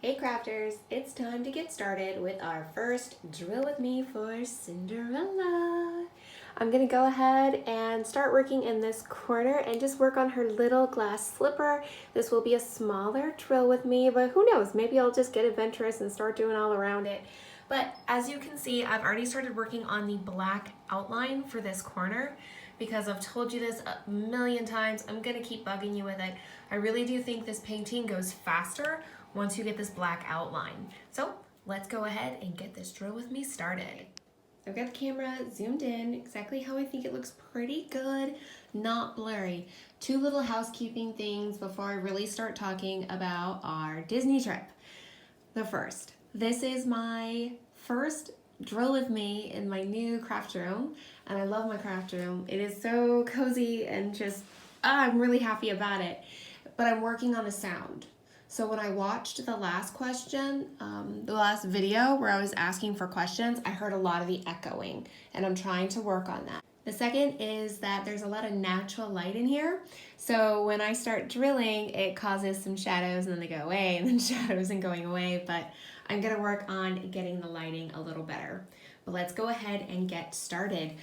Hey crafters, it's time to get started with our first drill with me for Cinderella. I'm gonna go ahead and start working in this corner and just work on her little glass slipper. This will be a smaller drill with me, but who knows, maybe I'll just get adventurous and start doing all around it. But as you can see, I've already started working on the black outline for this corner because I've told you this a million times. I'm gonna keep bugging you with it. I really do think this painting goes faster once you get this black outline. So let's go ahead and get this drill with me started. I've got the camera zoomed in exactly how I think it looks pretty good, not blurry. Two little housekeeping things before I really start talking about our Disney trip. The first, this is my first drill with me in my new craft room, and I love my craft room. It is so cozy and just, I'm really happy about it, but I'm working on the sound. So when I watched the last question, the last video where I was asking for questions, I heard a lot of the echoing, and I'm trying to work on that. The second is that there's a lot of natural light in here. So when I start drilling, it causes some shadows and then they go away and then shadows and going away, but I'm gonna work on getting the lighting a little better. But let's go ahead and get started.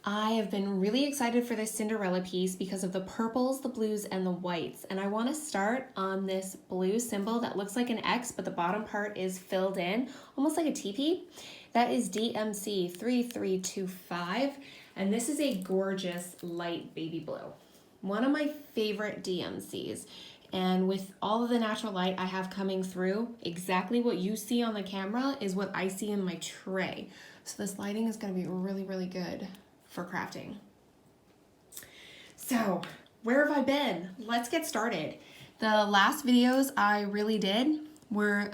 I have been really excited for this Cinderella piece because of the purples, the blues, and the whites. And I want to start on this blue symbol that looks like an X, but the bottom part is filled in, almost like a teepee. That is DMC 3325, and this is a gorgeous light baby blue. One of my favorite DMCs. And with all of the natural light I have coming through, exactly what you see on the camera is what I see in my tray. So this lighting is going to be really, really good for crafting. So where have I been? Let's get started. The last videos I really did were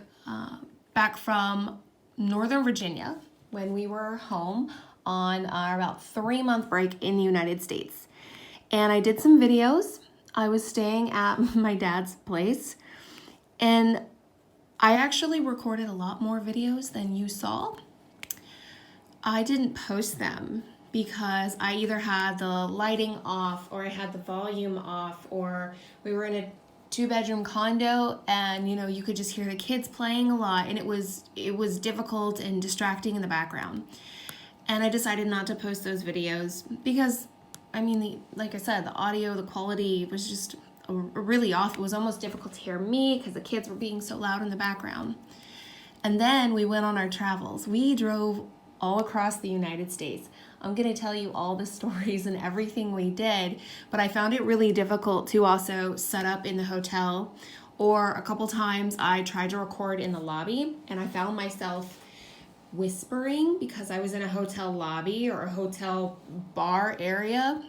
back from Northern Virginia when we were home on our about 3-month break in the United States. And I did some videos. I was staying at my dad's place, and I actually recorded a lot more videos than you saw. I didn't post them because I either had the lighting off or I had the volume off, or we were in a 2-bedroom condo and you could just hear the kids playing a lot, and it was difficult and distracting in the background. And I decided not to post those videos because like I said, the audio, the quality was just really off. It was almost difficult to hear me because the kids were being so loud in the background. And then we went on our travels. We drove all across the United States. I'm going to tell you all the stories and everything we did, but I found it really difficult to also set up in the hotel, or a couple times I tried to record in the lobby and I found myself whispering because I was in a hotel lobby or a hotel bar area.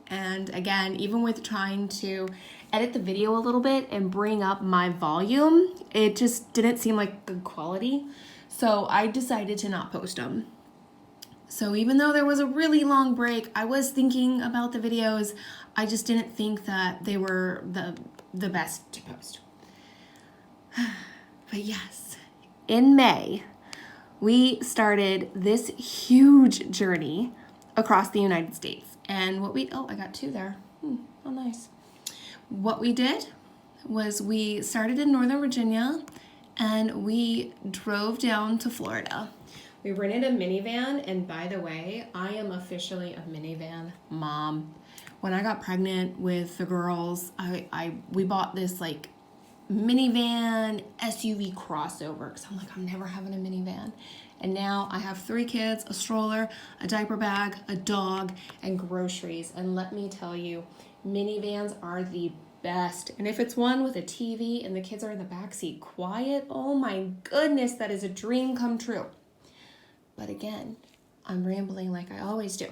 And again, even with trying to edit the video a little bit and bring up my volume, it just didn't seem like good quality. So I decided to not post them. So even though there was a really long break, I was thinking about the videos. I just didn't think that they were the best to post. But yes, in May, we started this huge journey across the United States. And I got 2 there. Oh, nice. What we did was we started in Northern Virginia and we drove down to Florida. We rented a minivan, and by the way, I am officially a minivan mom. When I got pregnant with the girls, we bought this like minivan SUV crossover because I'm like, I'm never having a minivan. And now I have 3 kids, a stroller, a diaper bag, a dog, and groceries. And let me tell you, minivans are the best. And if it's one with a TV and the kids are in the backseat quiet, oh my goodness, that is a dream come true. But again, I'm rambling like I always do.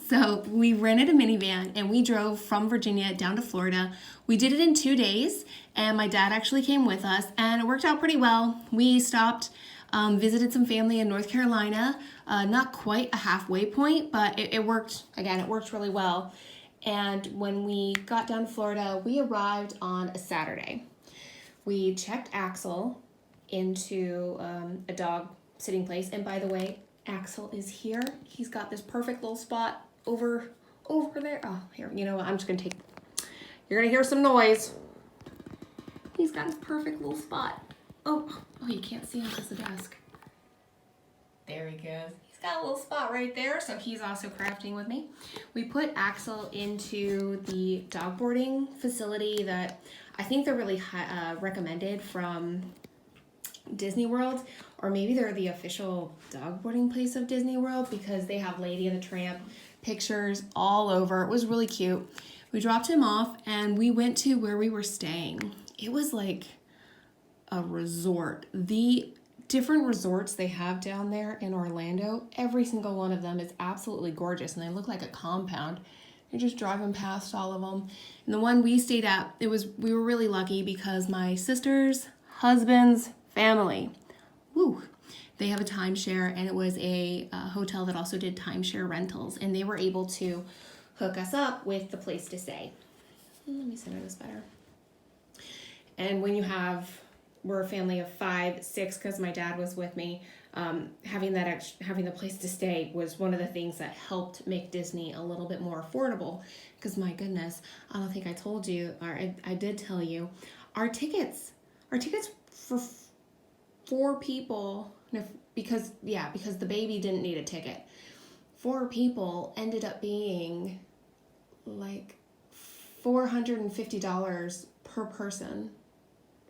So we rented a minivan and we drove from Virginia down to Florida. We did it in 2 days, and my dad actually came with us, and it worked out pretty well. We stopped, visited some family in North Carolina, not quite a halfway point, but it worked. Again, it worked really well. And when we got down to Florida, we arrived on a Saturday. We checked Axel into a dog sitting place, and by the way, Axel is here. He's got this perfect little spot over there. Oh, here, you know what? I'm just gonna you're gonna hear some noise. He's got his perfect little spot Oh, you can't see him because the desk. There he goes. He's got a little spot right there, so he's also crafting with me. We put Axel into the dog boarding facility that I think they're really recommended from DisneyWorld, or maybe they're the official dog boarding place of DisneyWorld because they have Lady and the Tramp pictures all over. It was really cute. We dropped him off and we went to where we were staying. It was like a resort. The different resorts they have down there in Orlando, every single one of them is absolutely gorgeous and they look like a compound. You're just driving past all of them. And the one we stayed at, we were really lucky because my sister's husband's family, they have a timeshare, and it was a hotel that also did timeshare rentals, and they were able to hook us up with the place to stay. Let me center this better. And when we're a family of 5, 6, because my dad was with me, having the place to stay was one of the things that helped make Disney a little bit more affordable. Because my goodness, I don't think I told you, or I did tell you, our tickets for 4 people, because the baby didn't need a ticket. 4 people ended up being like $450 per person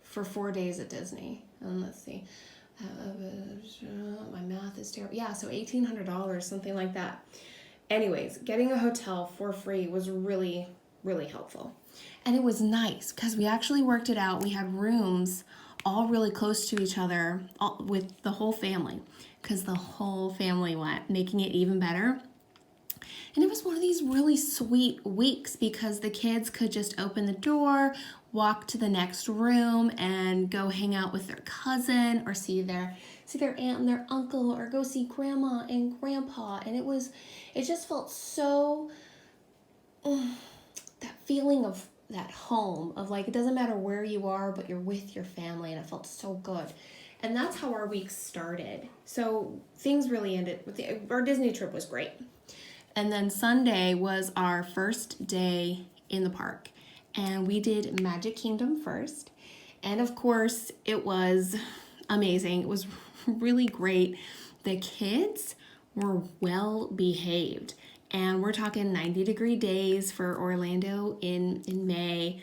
for 4 days at Disney. And let's see, my math is terrible. Yeah, so $1,800, something like that. Anyways, getting a hotel for free was really, really helpful. And it was nice because we actually worked it out. We had rooms all really close to each other with the whole family, because the whole family went, making it even better. And it was one of these really sweet weeks because the kids could just open the door, walk to the next room, and go hang out with their cousin or see their aunt and their uncle, or go see grandma and grandpa. And it just felt so, that feeling of that home, of like, it doesn't matter where you are, but you're with your family, and it felt so good. And that's how our week started. So things really ended with our Disney trip was great. And then Sunday was our first day in the park, and we did Magic Kingdom first. And of course, it was amazing. It was really great. The kids were well behaved, and we're talking 90-degree days for Orlando in May.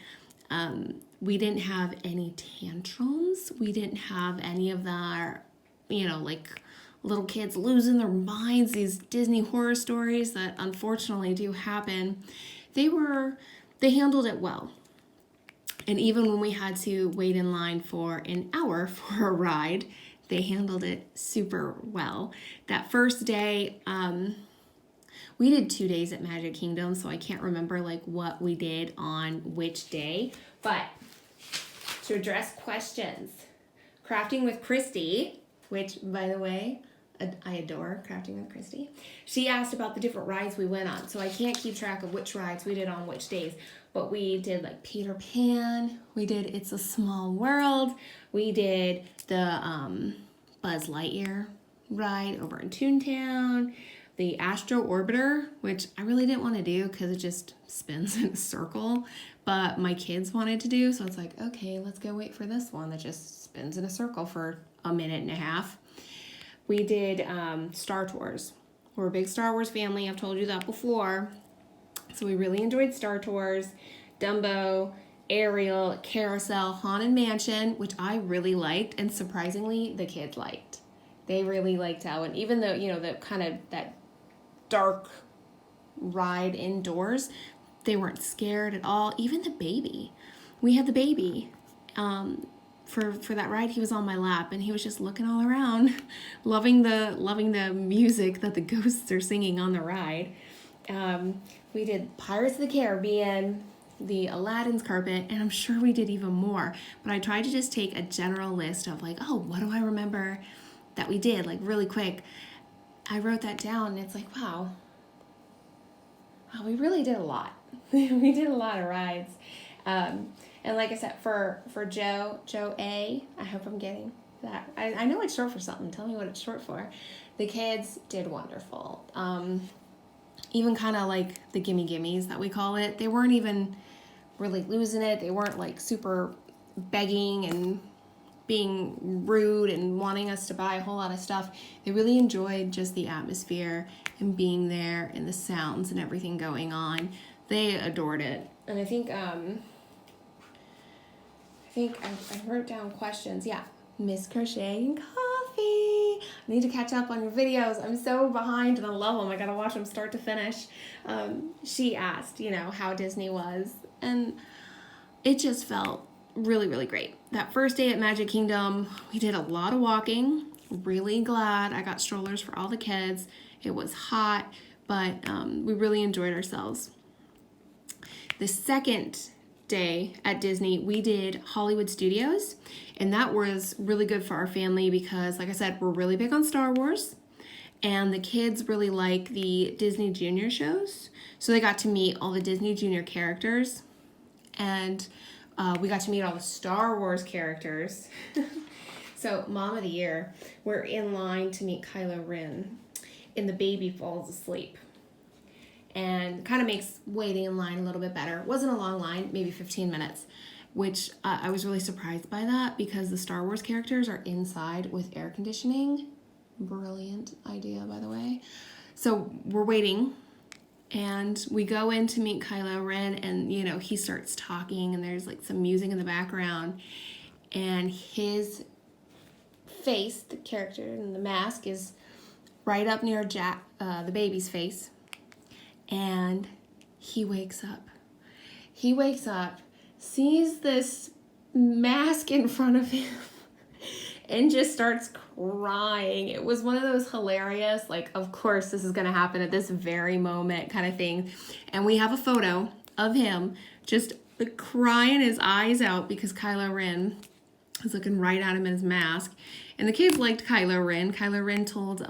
We didn't have any tantrums. We didn't have any of that, like little kids losing their minds, these Disney horror stories that unfortunately do happen. They handled it well. And even when we had to wait in line for an hour for a ride, they handled it super well. That first day, we did 2 days at Magic Kingdom, so I can't remember like what we did on which day. But to address questions, Crafting with Christy, which, by the way, I adore Crafting with Christy. She asked about the different rides we went on, so I can't keep track of which rides we did on which days. But we did like Peter Pan, we did It's a Small World, we did the Buzz Lightyear ride over in Toontown, the Astro Orbiter, which I really didn't want to do because it just spins in a circle, but my kids wanted to do, so it's like, okay, let's go wait for this one that just spins in a circle for a minute and a half. We did Star Tours. We're a big Star Wars family. I've told you that before. So we really enjoyed Star Tours, Dumbo, Ariel, Carousel, Haunted Mansion, which I really liked, and surprisingly, the kids liked. They really liked that one. Even though, the kind of that dark ride indoors, they weren't scared at all. Even the baby. We had the baby. For that ride, he was on my lap and he was just looking all around, loving the music that the ghosts are singing on the ride. We did Pirates of the Caribbean, the Aladdin's carpet, and I'm sure we did even more. But I tried to just take a general list of like, oh, what do I remember that we did, like really quick. I wrote that down, and it's like, wow, we really did a lot. We did a lot of rides. And like I said, for Joe A, I hope I'm getting that. I know it's short for something. Tell me what it's short for. The kids did wonderful. Even kind of like the gimme gimmies that we call it. They weren't even really losing it. They weren't like super begging and being rude and wanting us to buy a whole lot of stuff. They really enjoyed just the atmosphere and being there and the sounds and everything going on. They adored it. And I think I wrote down questions. Yeah, Miss Crocheting Coffee. I need to catch up on your videos. I'm so behind and I love them. I gotta watch them start to finish. She asked, how Disney was, and it just felt really, really great. That first day at Magic Kingdom, we did a lot of walking. Really glad I got strollers for all the kids. It was hot, but we really enjoyed ourselves. The second day at Disney, we did Hollywood Studios, and that was really good for our family because, like I said, we're really big on Star Wars, and the kids really like the Disney Junior shows, so they got to meet all the Disney Junior characters, and we got to meet all the Star Wars characters. So, Mom of the Year, we're in line to meet Kylo Ren, and the baby falls asleep. And kind of makes waiting in line a little bit better. It wasn't a long line, maybe 15 minutes, which I was really surprised by that because the Star Wars characters are inside with air conditioning. Brilliant idea, by the way. So we're waiting, and we go in to meet Kylo Ren, and he starts talking, and there's like some music in the background, and his face, the character in the mask, is right up near the baby's face. And he wakes up. He wakes up, sees this mask in front of him, and just starts crying. It was one of those hilarious, like, of course this is going to happen at this very moment kind of thing. And we have a photo of him just crying his eyes out because Kylo Ren is looking right at him in his mask. And the kids liked Kylo Ren. Kylo Ren told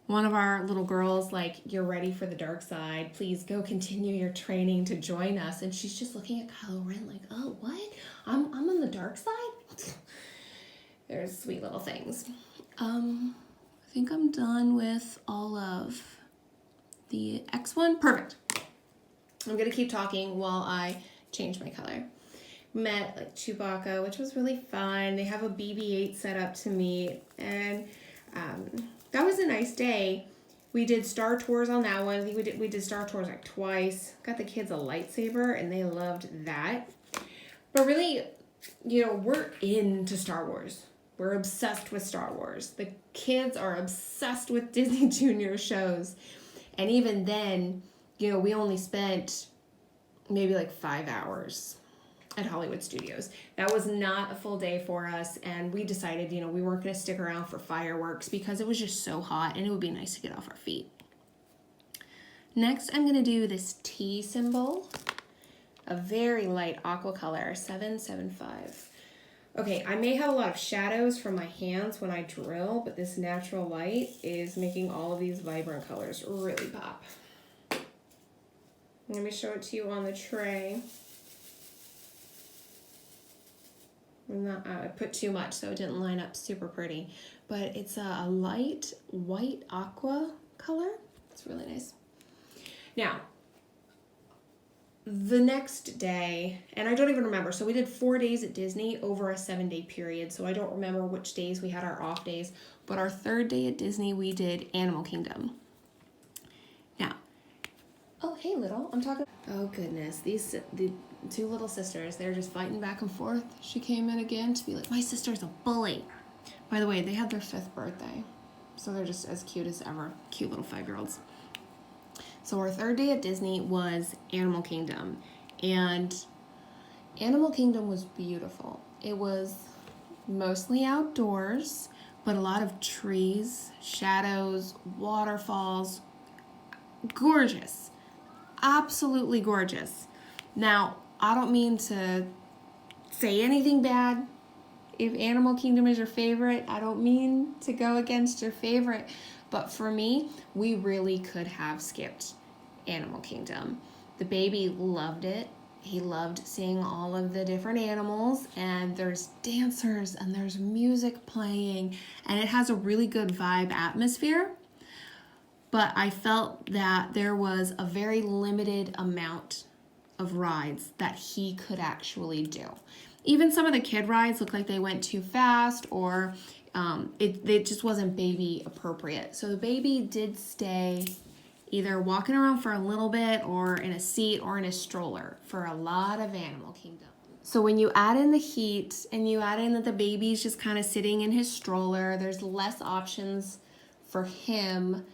one of our little girls, like, "You're ready for the dark side. Please go continue your training to join us." And she's just looking at Kylo Ren like, "Oh, what? I'm on the dark side?" There's sweet little things. I think I'm done with all of the X1. Perfect. I'm going to keep talking while I change my color. Met like Chewbacca, which was really fun. They have a BB-8 set up to meet, and that was a nice day. We did Star Tours on that one. I think we did Star Tours like twice. Got the kids a lightsaber, and they loved that. But really, we're into Star Wars. We're obsessed with Star Wars. The kids are obsessed with Disney Junior shows. And even then, we only spent maybe like 5 hours at Hollywood Studios. That was not a full day for us, and we decided, we weren't going to stick around for fireworks because it was just so hot and it would be nice to get off our feet. Next, I'm going to do this T symbol, a very light aqua color, 775. Okay, I may have a lot of shadows from my hands when I drill, but this natural light is making all of these vibrant colors really pop. Let me show it to you on the tray. I put too much, so it didn't line up super pretty. But it's a light white aqua color. It's really nice. Now, the next day, and I don't even remember, so we did 4 days at Disney over a 7-day period, so I don't remember which days we had our off days, but our third day at Disney, we did Animal Kingdom. Now, oh, hey, little, oh goodness, the two little sisters, they're just fighting back and forth. She came in again to be like, "My sister's a bully." By the way, they had their 5th birthday, so they're just as cute as ever. Cute little 5-year-olds. So our third day at Disney was Animal Kingdom, and Animal Kingdom was beautiful. It was mostly outdoors, but a lot of trees, shadows, waterfalls. Gorgeous. Absolutely gorgeous. Now, I don't mean to say anything bad. If Animal Kingdom is your favorite, I don't mean to go against your favorite, but for me, we really could have skipped Animal Kingdom. The baby loved it. He loved seeing all of the different animals, and there's dancers and there's music playing, and it has a really good vibe atmosphere. But I felt that there was a very limited amount of rides that he could actually do. Even some of the kid rides looked like they went too fast, or it just wasn't baby appropriate. So the baby did stay either walking around for a little bit or in a seat or in a stroller for a lot of Animal Kingdom. So when you add in the heat and you add in that the baby's just kind of sitting in his stroller, there's less options for him.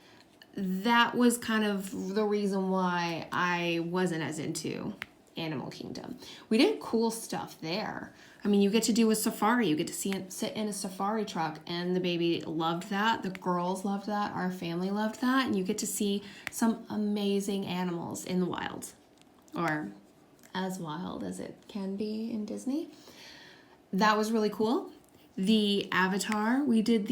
That was kind of the reason why I wasn't as into Animal Kingdom. We did cool stuff there. I mean, you get to do a safari. You get to sit in a safari truck, and the baby loved that. The girls loved that. Our family loved that. And you get to see some amazing animals in the wild, or as wild as it can be in Disney. That was really cool. The Avatar, we did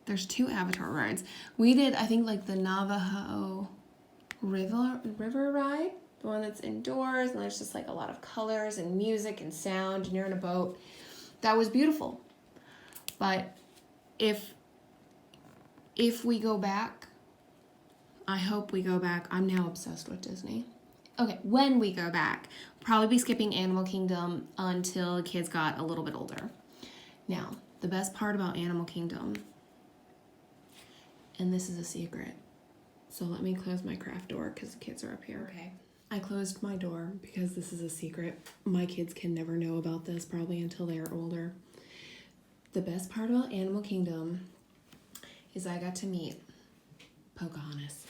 there's 2 Avatar rides. We did, I think, like the Navajo River ride, the one that's indoors, and there's just like a lot of colors and music and sound, and you're in a boat. That was beautiful. But if we go back, I hope we go back. I'm now obsessed with Disney. Okay, when we go back, probably be skipping Animal Kingdom until kids got a little bit older. Now, the best part about Animal Kingdom, and this is a secret, so let me close my craft door because the kids are up here. Okay. I closed my door because this is a secret. My kids can never know about this probably until they are older. The best part about Animal Kingdom is I got to meet Pocahontas.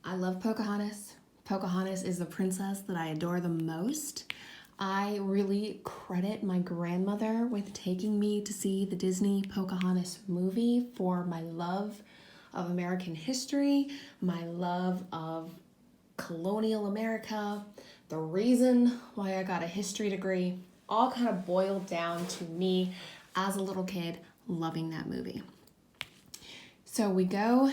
I love Pocahontas. Pocahontas is the princess that I adore the most. I really credit my grandmother with taking me to see the Disney Pocahontas movie for my love of American history, my love of colonial America, the reason why I got a history degree, all kind of boiled down to me as a little kid loving that movie. So we go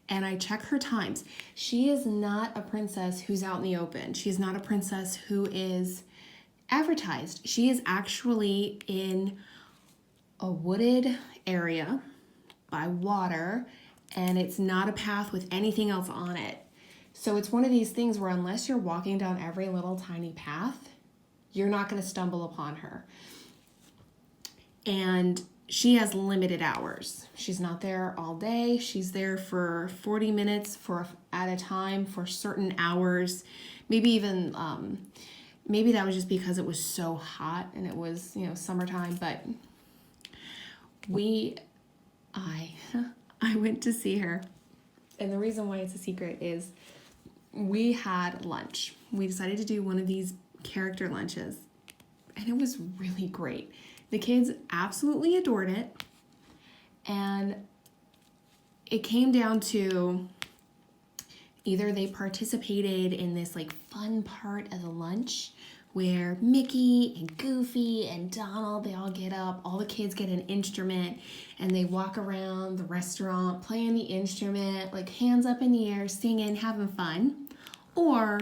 and I check her times. She is not a princess who's out in the open. She's not a princess who is advertised. She is actually in a wooded area by water, and it's not a path with anything else on it. So it's one of these things where unless you're walking down every little tiny path, you're not going to stumble upon her. And she has limited hours. She's not there all day. She's there for 40 minutes at a time for certain hours. Maybe even, maybe that was just because it was so hot and it was, summertime. But I went to see her. And the reason why it's a secret is we had lunch. We decided to do one of these character lunches, and it was really great. The kids absolutely adored it, and it came down to either they participated in this like fun part of the lunch where Mickey and Goofy and Donald, they all get up, all the kids get an instrument, and they walk around the restaurant playing the instrument, like hands up in the air, singing, having fun, or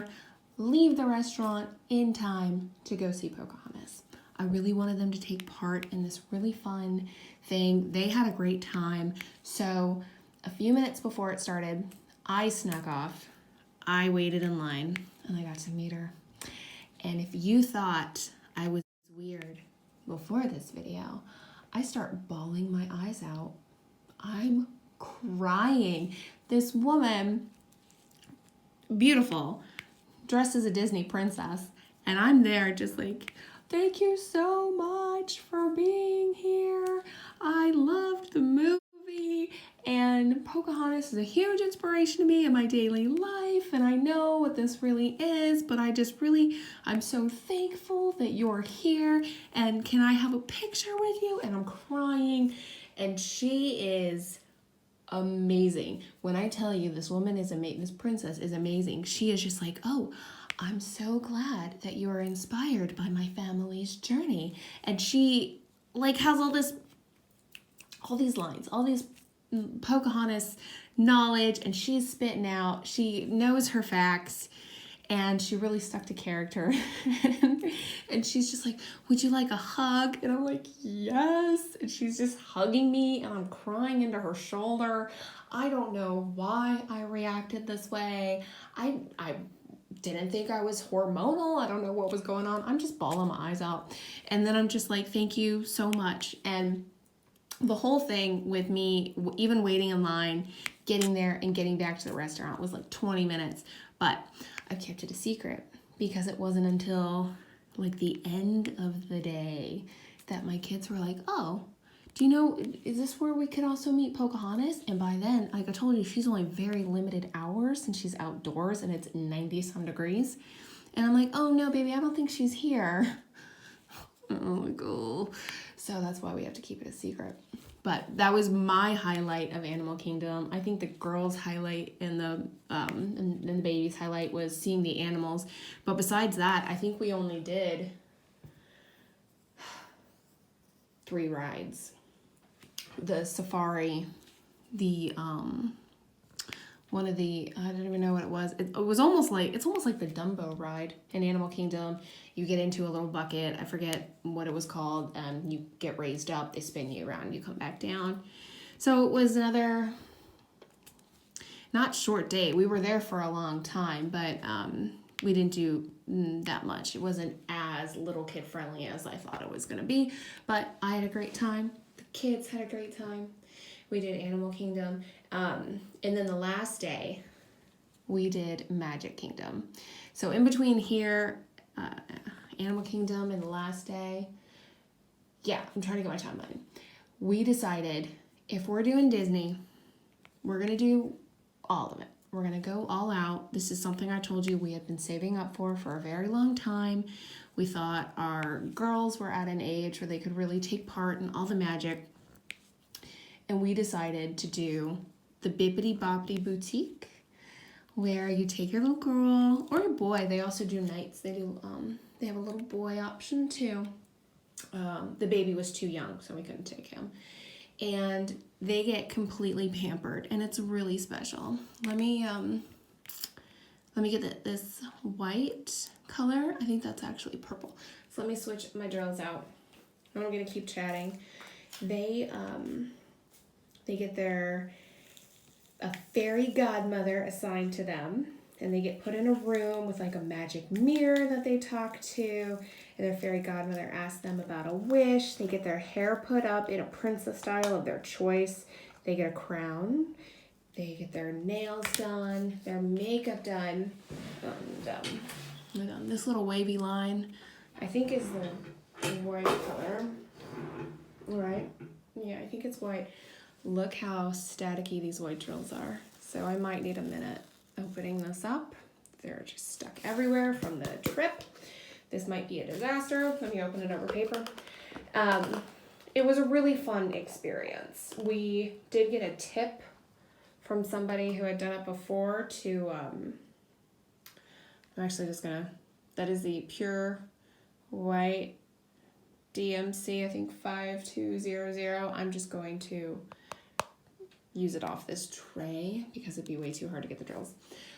leave the restaurant in time to go see Pocahontas. I really wanted them to take part in this really fun thing. They had a great time. So a few minutes before it started, I snuck off. I waited in line and I got to meet her. And if you thought I was weird before this video, I start bawling my eyes out. I'm crying. This woman, beautiful, dressed as a Disney princess, and I'm there just like, thank you so much for being here. I loved the movie, and Pocahontas is a huge inspiration to me in my daily life, and I know what this really is, but I'm so thankful that you're here, and can I have a picture with you? And I'm crying, and she is amazing. When I tell you this woman is amazing, this princess is amazing, she is just like, oh, I'm so glad that you are inspired by my family's journey. And she like has all these lines, all these Pocahontas knowledge, and she's spitting out. She knows her facts, and she really stuck to character. And she's just like, would you like a hug? And I'm like, yes. And she's just hugging me, and I'm crying into her shoulder. I don't know why I reacted this way. I didn't think I was hormonal. I don't know what was going on. I'm just bawling my eyes out. And then I'm just like, thank you so much. And the whole thing with me, even waiting in line, getting there and getting back to the restaurant was like 20 minutes. But I kept it a secret because it wasn't until like the end of the day that my kids were like, oh, do you know, is this where we could also meet Pocahontas? And by then, like I told you, she's only very limited hours and she's outdoors and it's 90 some degrees. And I'm like, oh no, baby, I don't think she's here. Oh my God. So that's why we have to keep it a secret. But that was my highlight of Animal Kingdom. I think the girls' highlight and the baby's highlight was seeing the animals. But besides that, I think we only did 3 rides. The safari, the one of the, I don't even know what it was. It was almost like, it's almost like the Dumbo ride in Animal Kingdom. You get into a little bucket, I forget what it was called, you get raised up, they spin you around, you come back down. So it was another, not short day. We were there for a long time, but we didn't do that much. It wasn't as little kid friendly as I thought it was gonna be, but I had a great time. The kids had a great time. We did Animal Kingdom. And then the last day, we did Magic Kingdom. So in between here, Animal Kingdom and the last day, yeah, I'm trying to get my timeline. We decided if we're doing Disney, we're going to do all of it. We're going to go all out. This is something I told you we had been saving up for a very long time. We thought our girls were at an age where they could really take part in all the magic. And we decided to do the Bibbidi Bobbidi Boutique, where you take your little girl or your boy. They also do nights. They do. They have a little boy option too. The baby was too young, so we couldn't take him. And they get completely pampered, and it's really special. Let me get this white color. I think that's actually purple. So let me switch my drills out. I'm gonna keep chatting. They get a fairy godmother assigned to them, and they get put in a room with like a magic mirror that they talk to, and their fairy godmother asks them about a wish. They get their hair put up in a princess style of their choice. They get a crown. They get their nails done, their makeup done, and this little wavy line, I think is the white color, right? Yeah, I think it's white. Look how staticky these white drills are. So I might need a minute opening this up. They're just stuck everywhere from the trip. This might be a disaster. Let me open it over paper. It was a really fun experience. We did get a tip from somebody who had done it before to, I'm actually just gonna, that is the Pure White DMC, I think 5200. I'm just going to use it off this tray because it'd be way too hard to get the drills.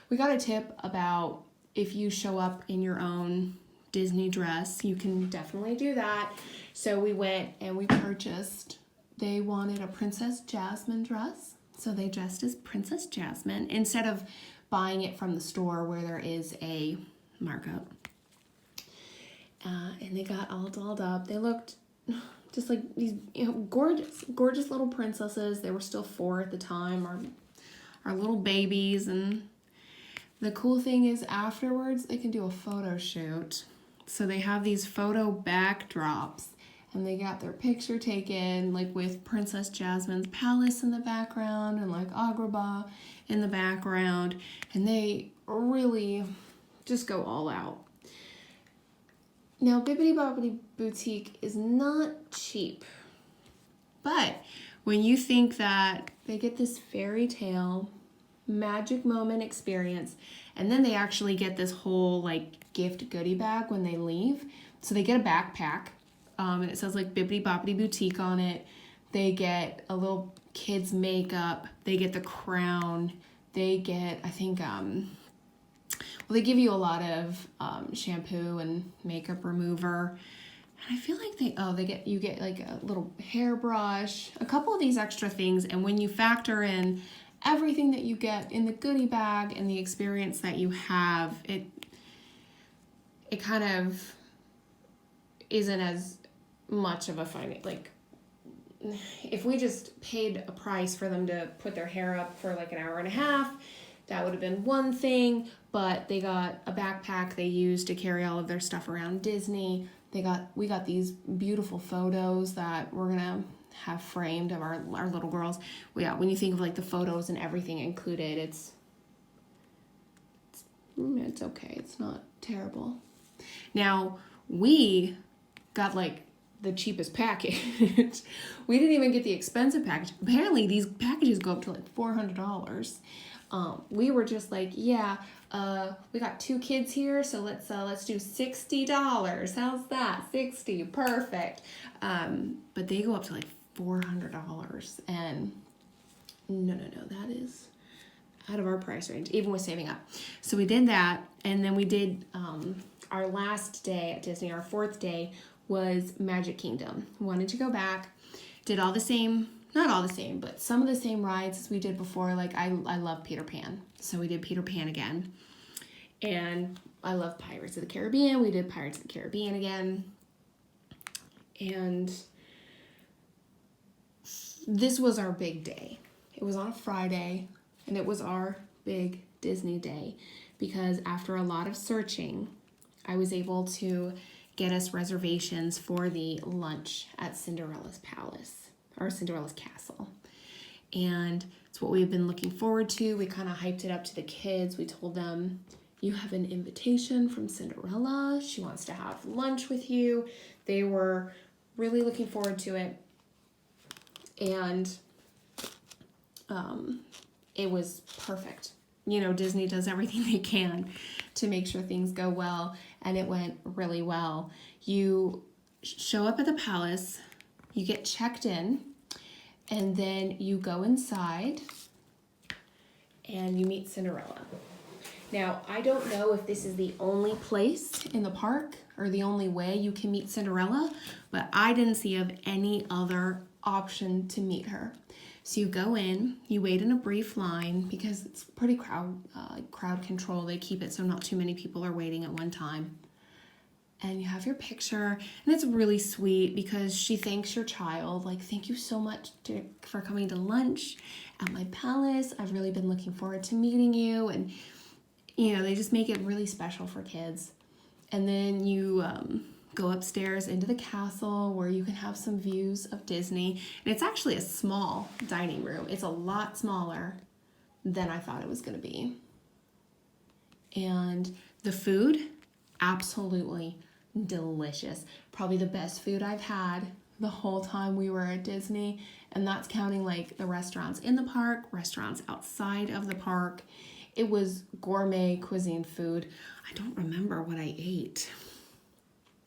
We got a tip about if you show up in your own Disney dress, you can definitely do that. So we went and we purchased, they wanted a Princess Jasmine dress. So they dressed as Princess Jasmine instead of buying it from the store where there is a markup. And they got all dolled up. They looked just like these, gorgeous little princesses. They were still 4 at the time, our little babies. And the cool thing is afterwards, they can do a photo shoot. So they have these photo backdrops, and they got their picture taken like with Princess Jasmine's palace in the background and like Agrabah in the background. And they really just go all out. Now, Bibbidi Bobbidi Boutique is not cheap, but when you think that they get this fairy tale magic moment experience, and then they actually get this whole like gift goodie bag when they leave. So they get a backpack, and it says like Bibbidi Bobbidi Boutique on it. They get a little kid's makeup. They get the crown. They get, I think, well, they give you a lot of shampoo and makeup remover. And I feel like you get like a little hairbrush, a couple of these extra things. And when you factor in everything that you get in the goodie bag and the experience that you have, it kind of isn't as much of a fine. Like, if we just paid a price for them to put their hair up for like an hour and a half, that would have been one thing. But they got a backpack they used to carry all of their stuff around Disney. We got these beautiful photos that we're gonna have framed of our little girls. Well, yeah, when you think of like the photos and everything included, it's okay. It's not terrible. Now, we got like the cheapest package. We didn't even get the expensive package. Apparently these packages go up to like $400. We were just like, yeah, we got 2 kids here, so let's do $60. How's that? 60, perfect. But they go up to like $400, and no, that is out of our price range, even with saving up. So we did that, and then we did our last day at Disney, our 4th day, was Magic Kingdom. Wanted to go back, did all the same, not all the same, but some of the same rides as we did before. Like, I love Peter Pan, so we did Peter Pan again. And I love Pirates of the Caribbean. We did Pirates of the Caribbean again. And this was our big day. It was on a Friday, and it was our big Disney day, because after a lot of searching, I was able to get us reservations for the lunch at Cinderella's palace, or Cinderella's castle. And it's what we've been looking forward to. We kind of hyped it up to the kids. We told them, you have an invitation from Cinderella. She wants to have lunch with you. They were really looking forward to it. And it was perfect. You know, Disney does everything they can to make sure things go well, and it went really well. You show up at the palace, you get checked in, and then you go inside and you meet Cinderella. Now, I don't know if this is the only place in the park or the only way you can meet Cinderella, but I didn't see of any other option to meet her. So you go in, you wait in a brief line, because it's pretty crowd control. They keep it so not too many people are waiting at one time. And you have your picture, and it's really sweet because she thanks your child. Like, thank you so much for coming to lunch at my palace. I've really been looking forward to meeting you. And, you know, they just make it really special for kids. And then you go upstairs into the castle where you can have some views of Disney. And it's actually a small dining room. It's a lot smaller than I thought it was going to be. And the food, absolutely delicious. Probably the best food I've had the whole time we were at Disney. And that's counting like the restaurants in the park, restaurants outside of the park. It was gourmet cuisine food. I don't remember what I ate.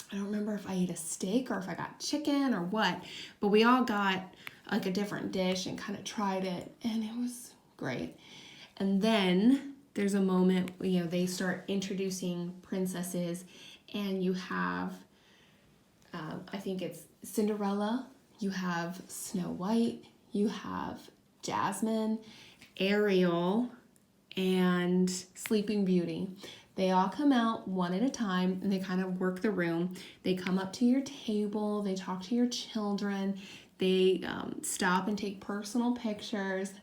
I don't remember if I ate a steak or if I got chicken or what, but we all got like a different dish and kind of tried it, and it was great. And then there's a moment, you know, they start introducing princesses, and you have, I think it's Cinderella, you have Snow White, you have Jasmine, Ariel, and Sleeping Beauty. They all come out one at a time, and they kind of work the room. They come up to your table, they talk to your children, they stop and take personal pictures,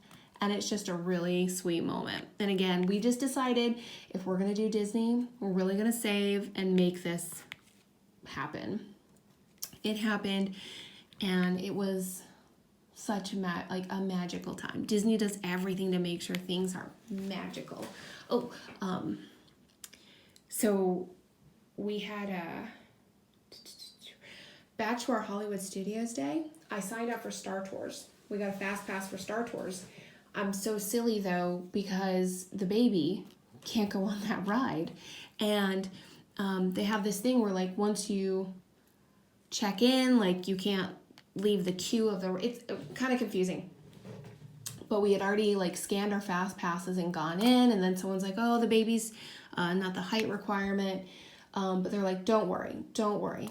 and it's just a really sweet moment. And again, we just decided if we're gonna do Disney, we're really gonna save and make this happen. It happened, and it was such a magical time. Disney does everything to make sure things are magical. So we had back to our Hollywood Studios day. I signed up for Star Tours. We got a fast pass for Star Tours. I'm so silly though, because the baby can't go on that ride. And they have this thing where like once you check in, like you can't leave the queue of it's kind of confusing. But we had already like scanned our fast passes and gone in, and then someone's like, oh, the baby's not the height requirement. But they're like, don't worry.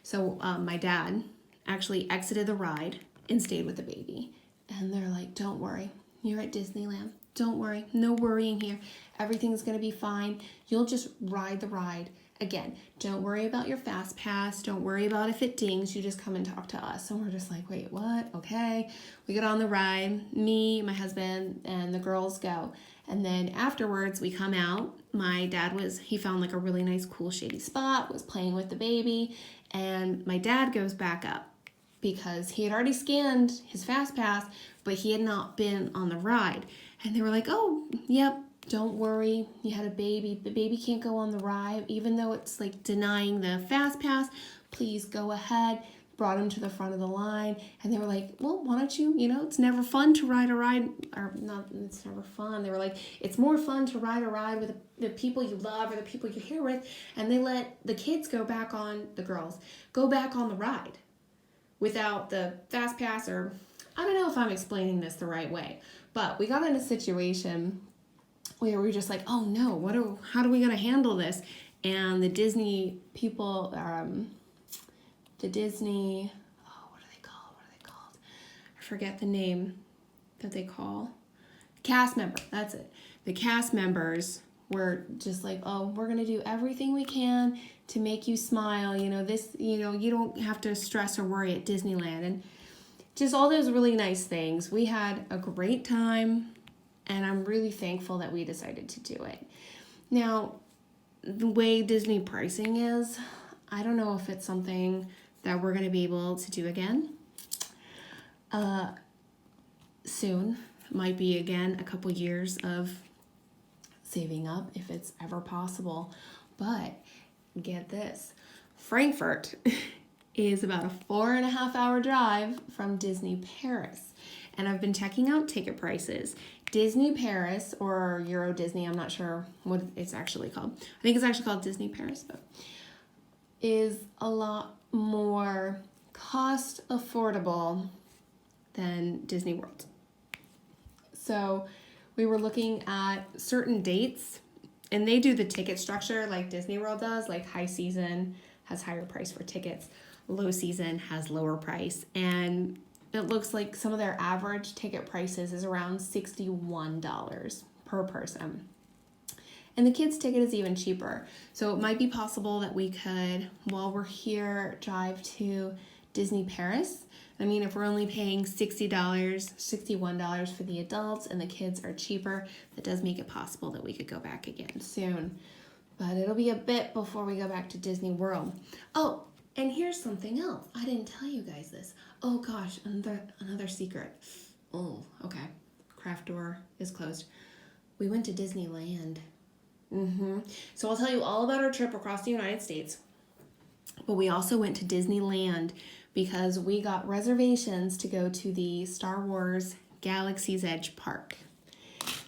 So my dad actually exited the ride and stayed with the baby. And they're like, don't worry, you're at Disneyland. Don't worry, no worrying here. Everything's gonna be fine. You'll just ride the ride Again, don't worry about your fast pass. Don't worry about if it dings. You just come and talk to us. And we're just like, wait, what? Okay. We get on the ride. Me, my husband, and the girls go. And then afterwards, we come out. My dad he found like a really nice, cool, shady spot, was playing with the baby. And my dad goes back up because he had already scanned his fast pass, but he had not been on the ride. And they were like, oh, yep. Don't worry, you had a baby. The baby can't go on the ride, even though it's like denying the fast pass. Please go ahead. Brought him to the front of the line, and they were like, well, why don't you, it's never fun to ride a ride, or not, it's never fun. They were like, it's more fun to ride a ride with the people you love or the people you're here with, and they let the kids go back on, the girls, go back on the ride without the fast pass, or I don't know if I'm explaining this the right way, but we got in a situation where we were just like, oh no, how are we going to handle this? And the Disney people, what are they called? I forget the name that they call. Cast member, that's it. The cast members were just like, oh, we're going to do everything we can to make you smile. You don't have to stress or worry at Disneyland. And just all those really nice things. We had a great time. And I'm really thankful that we decided to do it. Now, the way Disney pricing is, I don't know if it's something that we're going to be able to do again. Soon. Might be, again, a couple years of saving up if it's ever possible. But get this. Frankfurt is about a 4.5-hour drive from Disney Paris. And I've been checking out ticket prices. Disney Paris, or Euro Disney, I'm not sure what it's actually called. I think it's actually called Disney Paris, but is a lot more cost affordable than Disney World. So we were looking at certain dates, and they do the ticket structure like Disney World does, like high season has higher price for tickets, low season has lower price, and it looks like some of their average ticket prices is around $61 per person. And the kids' ticket is even cheaper. So it might be possible that we could, while we're here, drive to Disney Paris. I mean, if we're only paying $60, $61 for the adults and the kids are cheaper, that does make it possible that we could go back again soon. But it'll be a bit before we go back to Disney World. Oh, and here's something else. I didn't tell you guys this. Oh gosh, another secret. Oh, okay. Craft door is closed. We went to Disneyland. So I'll tell you all about our trip across the United States. But we also went to Disneyland because we got reservations to go to the Star Wars Galaxy's Edge Park.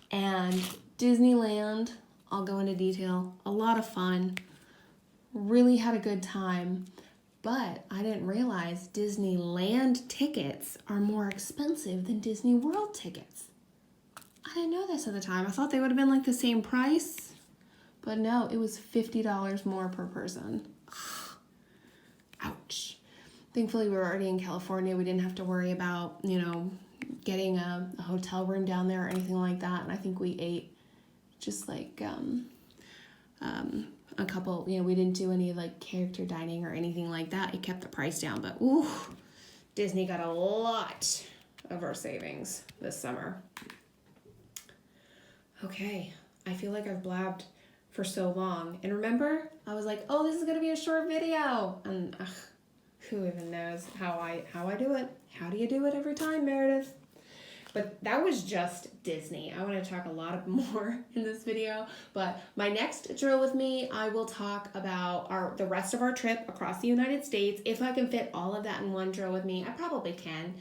And Disneyland, I'll go into detail, a lot of fun. Really had a good time. But I didn't realize Disneyland tickets are more expensive than Disney World tickets. I didn't know this at the time. I thought they would have been like the same price. But no, it was $50 more per person. Ouch. Thankfully, we were already in California. We didn't have to worry about, getting a hotel room down there or anything like that. And I think we ate just like a couple, we didn't do any like character dining or anything like that. It kept the price down, but ooh, Disney got a lot of our savings this summer. Okay, I feel like I've blabbed for so long. And remember, I was like, oh, this is gonna be a short video. And who even knows how I do it? How do you do it every time, Meredith? But that was just Disney. I want to talk a lot more in this video. But my next drill with me, I will talk about the rest of our trip across the United States. If I can fit all of that in one drill with me, I probably can.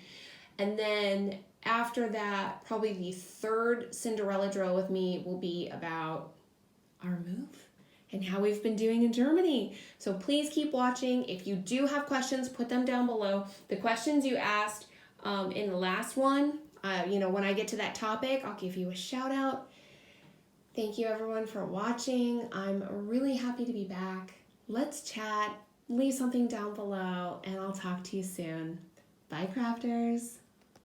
And then after that, probably the third Cinderella drill with me will be about our move and how we've been doing in Germany. So please keep watching. If you do have questions, put them down below. The questions you asked in the last one, when I get to that topic, I'll give you a shout out. Thank you everyone for watching. I'm really happy to be back. Let's chat, leave something down below, and I'll talk to you soon. Bye, crafters.